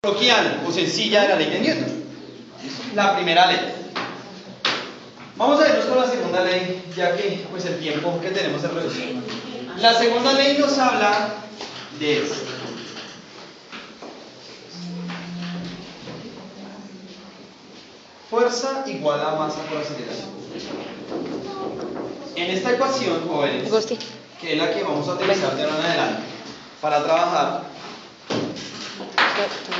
coloquial o sencilla de la ley de Newton. La primera ley. Vamos a vernos con la segunda ley, ya que pues el tiempo que tenemos es reducido. La segunda ley nos habla de esto. Fuerza igual a masa por aceleración. En esta ecuación, jóvenes, que es la que vamos a utilizar de ahora en adelante para trabajar,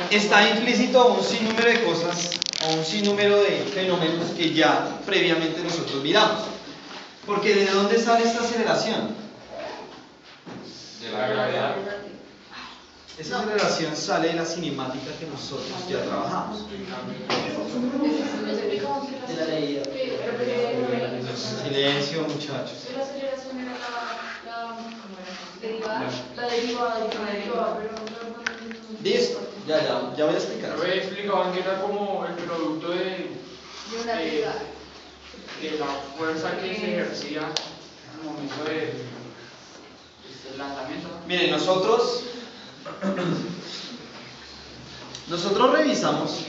está implícito un sinnúmero de cosas o un sinnúmero de fenómenos que ya previamente nosotros miramos. Porque ¿de dónde sale esta aceleración? De la gravedad. Esa aceleración sale de la cinemática que nosotros ya trabajamos. De la ley. Silencio, muchachos. La aceleración era la derivada, Listo, ya voy a explicar. Me explicaban que era como el producto de la fuerza que se ejercía en el momento del lanzamiento. Miren, nosotros revisamos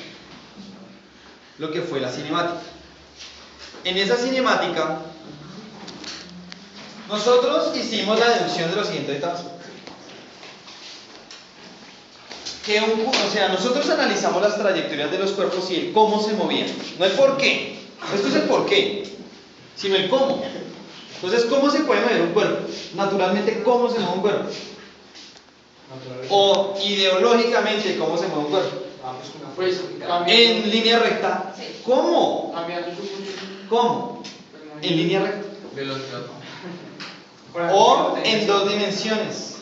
lo que fue la cinemática. En esa cinemática, nosotros hicimos la deducción de los siguientes datos. O sea, nosotros analizamos las trayectorias de los cuerpos y el cómo se movían. No el por qué. Esto es el por qué, sino el cómo. Entonces, ¿cómo se puede mover un cuerpo? Naturalmente, ¿cómo se mueve un cuerpo? O ideológicamente, ¿cómo se mueve un cuerpo? Pues En línea recta. ¿Cómo? cambiando su función. ¿Cómo? En línea recta. Velocidad. O en dos dimensiones.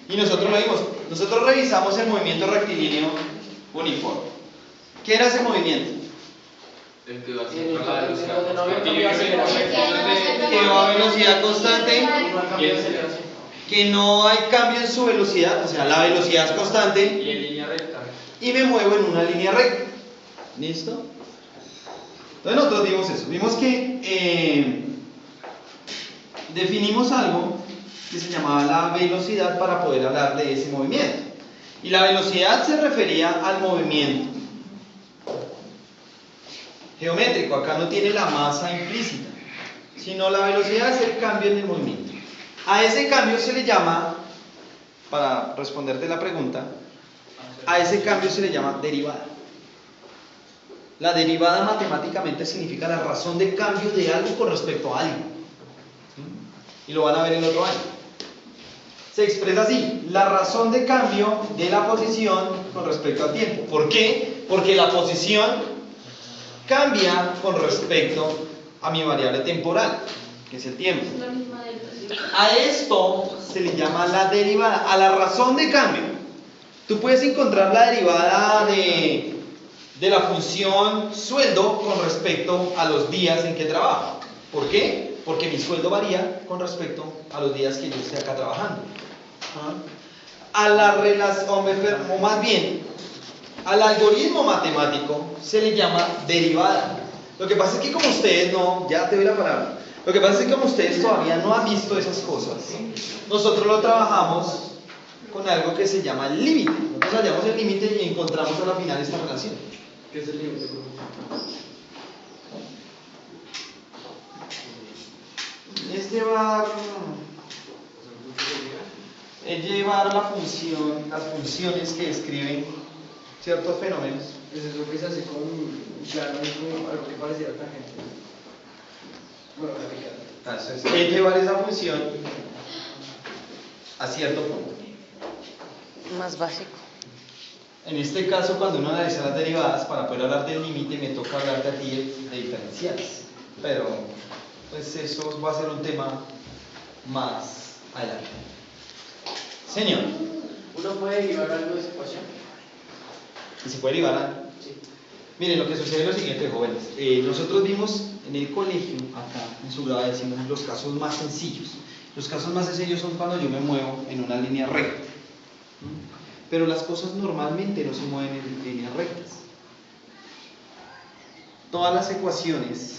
Y nosotros lo vimos. Nosotros revisamos el movimiento rectilíneo uniforme. ¿Qué era ese movimiento? El que va a la velocidad. Que va a velocidad constante, que no hay cambio en su velocidad, o sea, la velocidad es constante, Y en línea recta. y me muevo en una línea recta. ¿Listo? Entonces nosotros vimos eso. Vimos que definimos algo que se llamaba la velocidad para poder hablar de ese movimiento. Y la velocidad se refería al movimiento geométrico. Acá no tiene la masa implícita, sino la velocidad es el cambio en el movimiento. A ese cambio se le llama, para responderte la pregunta, a ese cambio se le llama derivada. La derivada matemáticamente significa la razón de cambio de algo con respecto a algo. Y lo van a ver en otro año. Se expresa así: la razón de cambio de la posición con respecto al tiempo. ¿Por qué? Porque la posición cambia con respecto a mi variable temporal, que es el tiempo. A esto se le llama la derivada, a la razón de cambio. Tú puedes encontrar la derivada de la función sueldo con respecto a los días en que trabajo. ¿Por qué? Porque mi sueldo varía con respecto a los días que yo esté acá trabajando. A la relación, o más bien, al algoritmo matemático se le llama derivada. Lo que pasa es que como ustedes no, ya te doy la palabra, lo que pasa es que como ustedes todavía no han visto esas cosas, nosotros lo trabajamos con algo que se llama el límite. Nosotros hallamos el límite y encontramos a la final esta relación. ¿Qué es el límite? Es llevar la función, las funciones que describen ciertos fenómenos. Es eso que se hace con un plano, es como algo que parecía tangente. Bueno, graficar. Es llevar esa función a cierto punto. Más básico. En este caso, cuando uno analiza las derivadas, para poder hablar del límite, me toca hablarte a ti de diferenciales. Pero, pues eso va a ser un tema más adelante. Señor. ¿Uno puede derivar algo de esa ecuación? ¿Y se puede derivar algo? Sí. Miren, lo que sucede es lo siguiente, jóvenes. Nosotros vimos en el colegio, acá en su grado, decimos los casos más sencillos. Los casos más sencillos son cuando yo me muevo en una línea recta. Pero las cosas normalmente no se mueven en líneas rectas. Todas las ecuaciones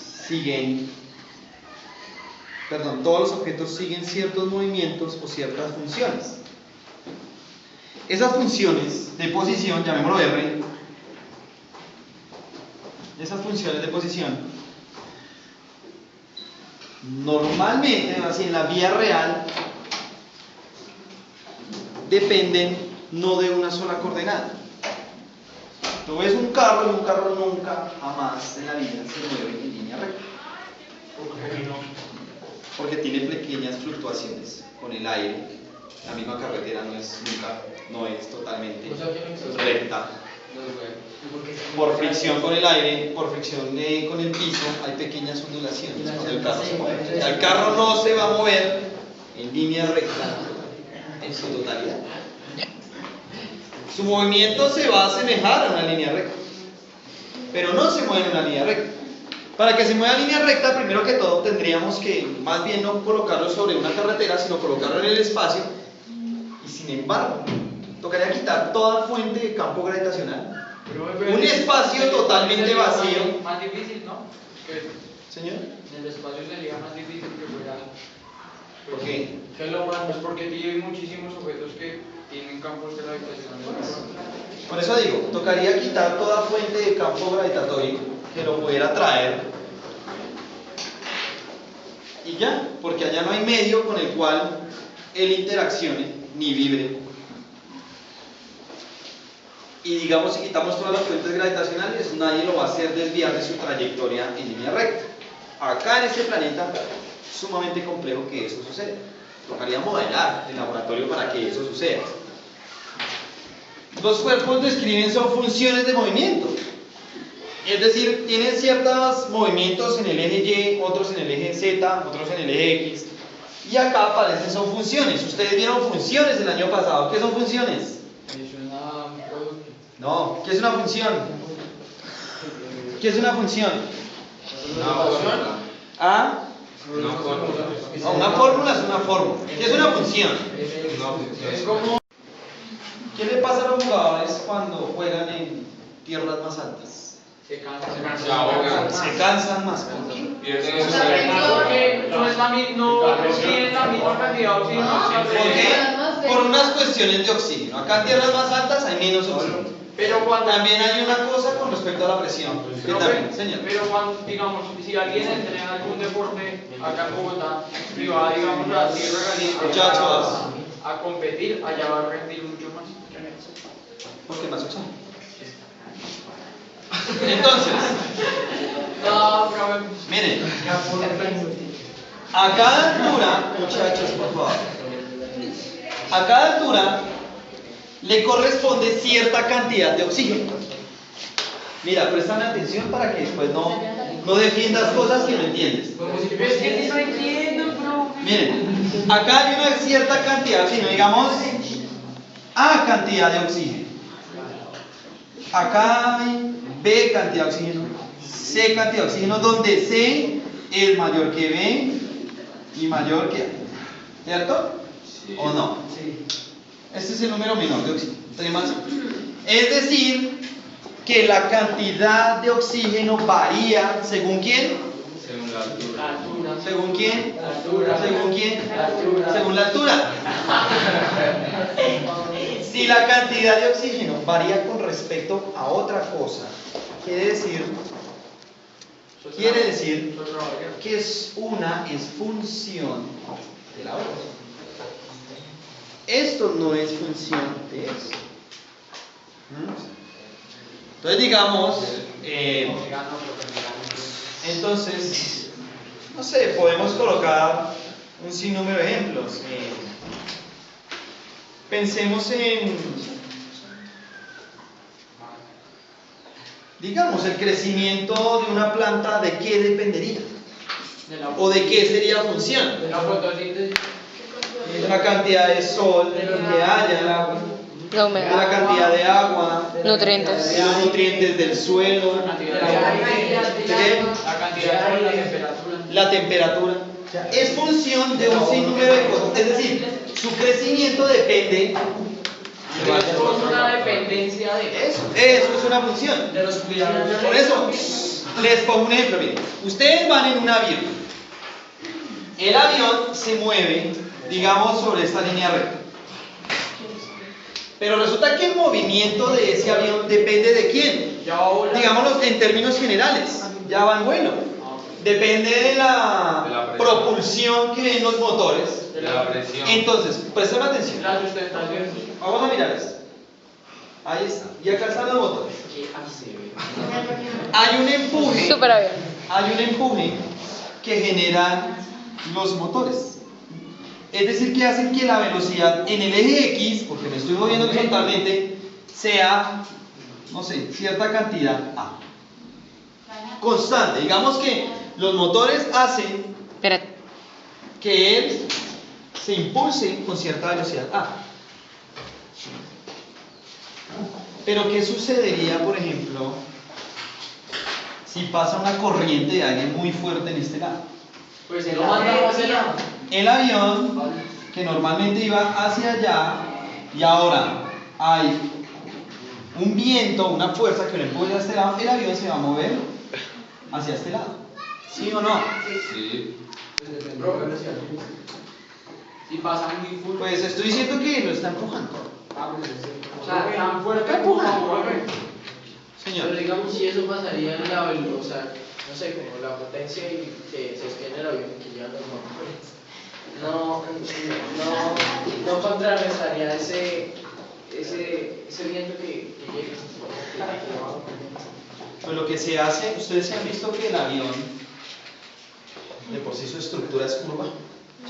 todos los objetos siguen ciertos movimientos o ciertas funciones. esas funciones de posición, llamémoslo R, esas funciones de posición, normalmente, así en la vida real, dependen no de una sola coordenada. Tú ves un carro y un carro nunca, jamás en la vida se mueve en línea recta. Porque tiene pequeñas fluctuaciones con el aire. La misma carretera no es totalmente recta. Por fricción con el aire, por fricción con el piso, hay pequeñas ondulaciones cuando el carro se mueve. El carro no se va a mover en línea recta en su totalidad. Su movimiento se va a asemejar a una línea recta, pero no se mueve en una línea recta. Para que se mueva en línea recta, primero que todo tendríamos que más bien no colocarlo sobre una carretera, sino colocarlo en el espacio. Y sin embargo, tocaría quitar toda fuente de campo gravitacional. Un espacio totalmente vacío. Más difícil, ¿no? Señor, En el espacio sería más difícil que fuera. ¿por qué? Que lo bueno es porque tiene muchísimos objetos que tienen campos gravitacionales. Por eso digo, tocaría quitar toda fuente de campo gravitatorio que lo pudiera traer. Y ya, porque allá no hay medio con el cual él interaccione ni vibre. Y digamos, si quitamos todas las fuentes gravitacionales, nadie lo va a hacer desviar de su trayectoria en línea recta. Acá en este planeta es sumamente complejo que eso suceda. Tocaría modelar el laboratorio para que eso suceda. Los cuerpos describen son funciones de movimiento. Es decir, tienen ciertos movimientos en el eje Y, otros en el eje Z, otros en el eje X. Y acá aparecen son funciones. Ustedes vieron funciones el año pasado. ¿Qué son funciones? No, ¿qué es una función? ¿Qué es una función? Una fórmula. ¿Ah? Una fórmula. No, una fórmula es una fórmula. ¿Qué es una función? Es como. ¿Qué le pasa a los jugadores cuando juegan en tierras más altas? Se cansan. Se cansan más. ¿Por qué? Pierden su cerebro. Porque no es la misma, no tienen la misma cantidad de oxígeno. ¿Por qué? Por unas cuestiones de oxígeno. Acá en tierras más altas hay menos oxígeno. Pero cuando. También hay una cosa con respecto a la presión. Que también, señor. Pero cuando, digamos, si alguien entrena algún deporte acá en Bogotá, y va, digamos, a la tierra caliente, Muchachos. a competir, allá va a rendir mucho más. Porque más oxígeno. Entonces, No, pero miren, a cada altura, muchachos, por favor, a cada altura le corresponde cierta cantidad de oxígeno. Mira, prestan atención para que después no defiendas cosas que no entiendes. es que no entiendo, bro. Miren, acá hay una cierta cantidad de oxígeno, digamos A cantidad de oxígeno. Acá hay B cantidad de oxígeno, C cantidad de oxígeno, donde C es mayor que B y mayor que A. ¿Cierto? Sí. ¿O no? Sí. Este es el número menor de oxígeno. Es decir, que la cantidad de oxígeno varía según quién. Según la altura. ¿Según quién? La altura. ¿Según quién? La altura. Según la altura. Si la cantidad de oxígeno varía con respecto a otra cosa, quiere decir que una es función de la otra. Esto no es función de esto. Entonces digamos, entonces, no sé, podemos colocar un sinnúmero de ejemplos. Pensemos en, digamos, el crecimiento de una planta, ¿de qué dependería? ¿O de qué sería función? De la fotosíntesis. De la cantidad de sol que haya, La de la humedad, cantidad de agua, nutrientes. de los nutrientes del suelo, La cantidad de sol, la temperatura. la temperatura. O sea, es función de un sinnúmero de cosas. Es decir, su crecimiento depende. Es una dependencia de Eso es una función. De los cuidados. Por eso, les pongo un ejemplo. Miren, ustedes van en un avión. El avión se mueve, digamos, sobre esta línea recta. Pero resulta que el movimiento de ese avión depende de quién. Ya va a volar. Digámoslo en términos generales, ya va en vuelo. Depende de la presión. propulsión que den los motores. De la presión. Entonces, presten atención. La sustentación. Vamos a mirar esto. Ahí está. Y acá están los motores. Hay un empuje. Súper avión. Hay un empuje que generan los motores. Es decir, que hacen que la velocidad en el eje X, porque me estoy moviendo horizontalmente, sea, no sé, cierta cantidad A. Constante. Digamos que los motores hacen Espérate. que él se impulse con cierta velocidad A. Pero ¿qué sucedería, por ejemplo, si pasa una corriente de aire muy fuerte en este lado? Pues se lo manda hacia allá. El avión, que normalmente iba hacia allá, y ahora hay un viento, una fuerza que lo empuja hacia este lado, el avión se va a mover hacia este lado. ¿Sí o no? Sí. Si pasa muy fuerte. Pues estoy diciendo que lo está empujando. O sea, tan fuerte como a mover. Señor. Pero digamos, si eso pasaría en la velocidad, o sea, no sé, como la potencia y que se sostiene el avión y que ya los motores, no contrarrestaría ese viento que llega. Pues lo que se hace, ustedes se han visto que el avión, de por sí su estructura es curva.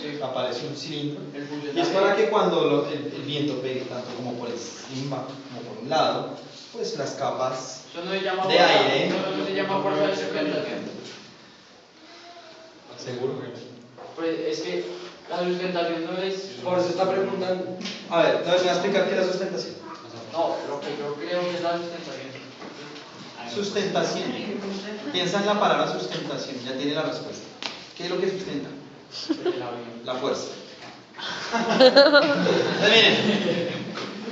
Sí. Aparece un cilindro. El Y es fuselaje. para que cuando el viento pegue tanto como por encima como por un lado, pues las capas Eso no se llama de fuerza, aire. eso se llama fuerza de sustentación. Seguro que Pues es que la sustentación no es. Por eso está preguntando. A ver, entonces me va a explicar qué es la sustentación. No, lo que yo creo que es la sustentación. Sustentación. Piensa en la palabra sustentación, ya tiene la respuesta. ¿Qué es lo que sustenta? El avión. La fuerza. Entonces, miren,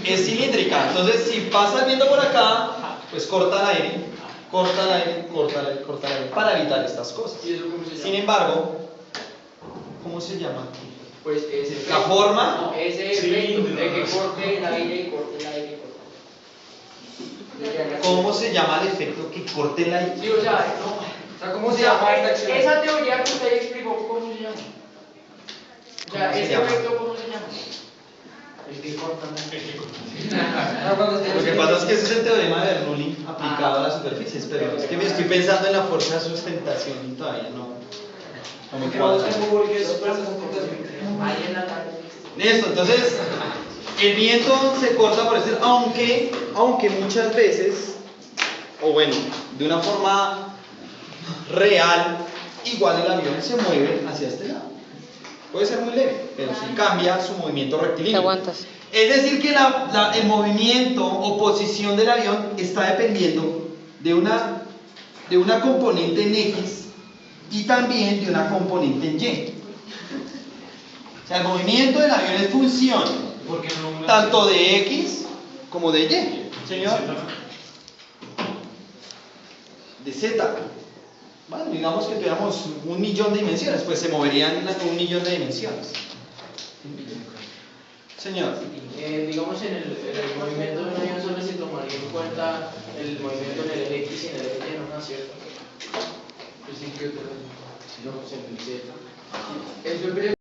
es cilíndrica. Entonces, si pasa el viento por acá, pues corta el aire, corta el aire, corta el aire, corta el aire, para evitar estas cosas. ¿Y eso cómo se llama? Sin embargo, ¿cómo se llama aquí? Pues ese ¿La forma? No, ese efecto de que corte el aire y corte el aire y corte. ¿Cómo se llama el efecto que corte el aire? Sí, o sea, no. O sea, ¿cómo se llama esta acción? Esa teoría que usted explicó, ¿cómo se llama? O sea, ¿Cómo se ese llama? efecto, ¿cómo se llama? El que corta, Lo que pasa es que ese es el teorema de Bernoulli aplicado a las superficies, pero es que me estoy pensando en la fuerza de sustentación y todavía no me cuadra. Ahí en la tarde. Listo, entonces el viento se corta por decir, aunque muchas veces, o bueno, de una forma real, igual el avión se mueve hacia este lado. Puede ser muy leve, pero sí cambia su movimiento Te rectilíneo. aguantas. Es decir, que el movimiento o posición del avión está dependiendo de una componente en X y también de una componente en Y. O sea, el movimiento del avión es función tanto de X como de Y. Señor. De Z. Bueno, digamos que tuviéramos 1.000.000 de dimensiones, pues se moverían 1.000.000 de dimensiones. Señor. Digamos, en el movimiento de un avión solo se tomaría en cuenta el movimiento en el eje X y en el eje Y, ¿no es cierto? Pues sí, que no, en el Z. Eso es